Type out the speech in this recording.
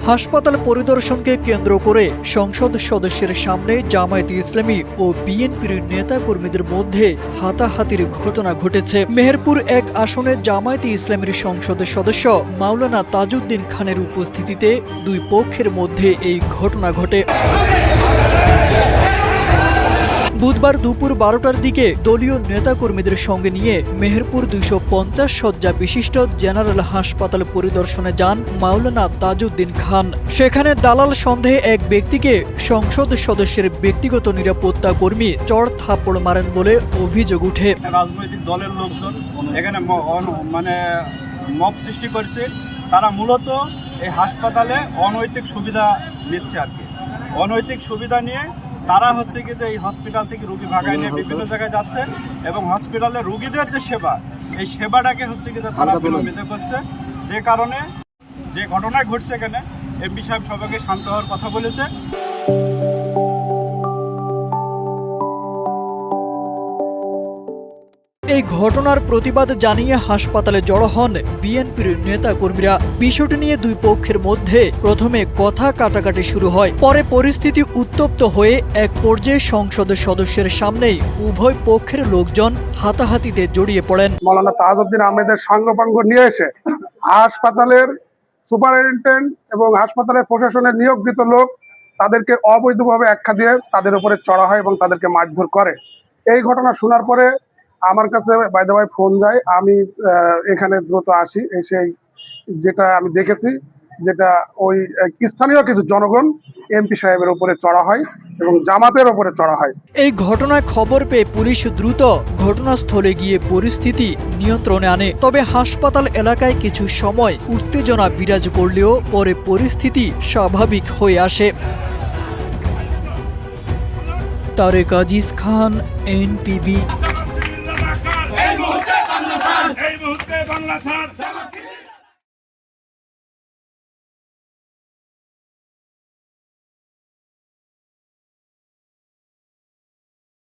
হাসপাতাল পরিদর্শনকে কেন্দ্র করে সংসদ সদস্যের সামনে জামায়াতে ইসলামী ও বিএনপির নেতা কর্মীদের মধ্যে হাতাহাতির ঘটনা ঘটেছে। মেহেরপুর 1 আসনে জামায়াতে ইসলামীর সংসদ সদস্য মাওলানা তাজউদ্দিন খানের উপস্থিতিতে দুই পক্ষের মধ্যে এই ঘটনা ঘটে। বুধবার দুপুর 12টার দিকে দলীয় নেতাকর্মীদের সঙ্গে নিয়ে মেহেরপুর 250 শয্যা বিশিষ্ট জেনারেল হাসপাতাল পরিদর্শনে যান মাওলানা তাজউদ্দিন খান। সেখানে দালাল সন্দেহে এক ব্যক্তিকে সংসদ সদস্যের ব্যক্তিগত নিরাপত্তা কর্মী চড় থাপ্পড় মারেন বলে অভিযোগ উঠে। রাজনৈতিক দলের লোকজন এখানে মব সৃষ্টি করছে। তারা মূলত এই হাসপাতালে অনৈতিক সুবিধা নিচ্ছে আর কি। অনৈতিক সুবিধা নিয়ে তারা হচ্ছে কি যে এই হসপিটাল থেকে রোগী ভাগায় নিয়ে বিভিন্ন জায়গায় যাচ্ছে এবং হসপিটালে রোগীদের যে সেবা, এই সেবাটাকে হচ্ছে কি যে তারা বিলম্বিত করছে। যে কারণে যে ঘটনায় ঘটছে এখানে এমপি সাহেব সবাইকে শান্ত হওয়ার কথা বলেছে। এই ঘটনার প্রতিবাদ জানিয়ে হাসপাতালে জড়ো হন বিএনপির নেতা কর্মীরা। বিষয়টি নিয়ে দুই পক্ষের মধ্যে প্রথমে কথা কাটাকাটি শুরু হয়, পরে পরিস্থিতি উত্তপ্ত হয়ে এক পর্যায়ে সংসদ সদস্যের সামনেই উভয় পক্ষের লোকজন হাতাহাতিতে জড়িয়ে পড়েন। মাওলানা তাজউদ্দিন আহমেদের সঙ্গপাঙ্গ নিয়ে এসে হাসপাতালের সুপারিনটেন্ডেন্ট এবং হাসপাতালের প্রশাসনের নিয়োগকৃত লোক তাদেরকে অবৈধভাবে আখ্যা দিয়ে তাদের উপরে চড়া হয় এবং তাদেরকে মারধর করে। এই ঘটনা শোনার পরে আমার কাছে বাই দ্য ওয়ে ফোন যায়। আমি এখানে দ্রুত আসি। এসে যেটা আমি দেখেছি, যেটা ওই স্থানীয় কিছু জনগণ এমপি সাহেবের উপরে চড়া হয় এবং জামাতের উপরে চড়া হয়। এই ঘটনায় খবর পেয়ে পুলিশ দ্রুত ঘটনাস্থলে গিয়ে পরিস্থিতি নিয়ন্ত্রণে আনে। তবে হাসপাতাল এলাকায় কিছু সময় উত্তেজনা বিরাজ করলেও পরে পরিস্থিতি স্বাভাবিক হয়ে আসে। তারেক আজিজ খান, NPB। এই মুহূর্তে বাংলা ছাড়।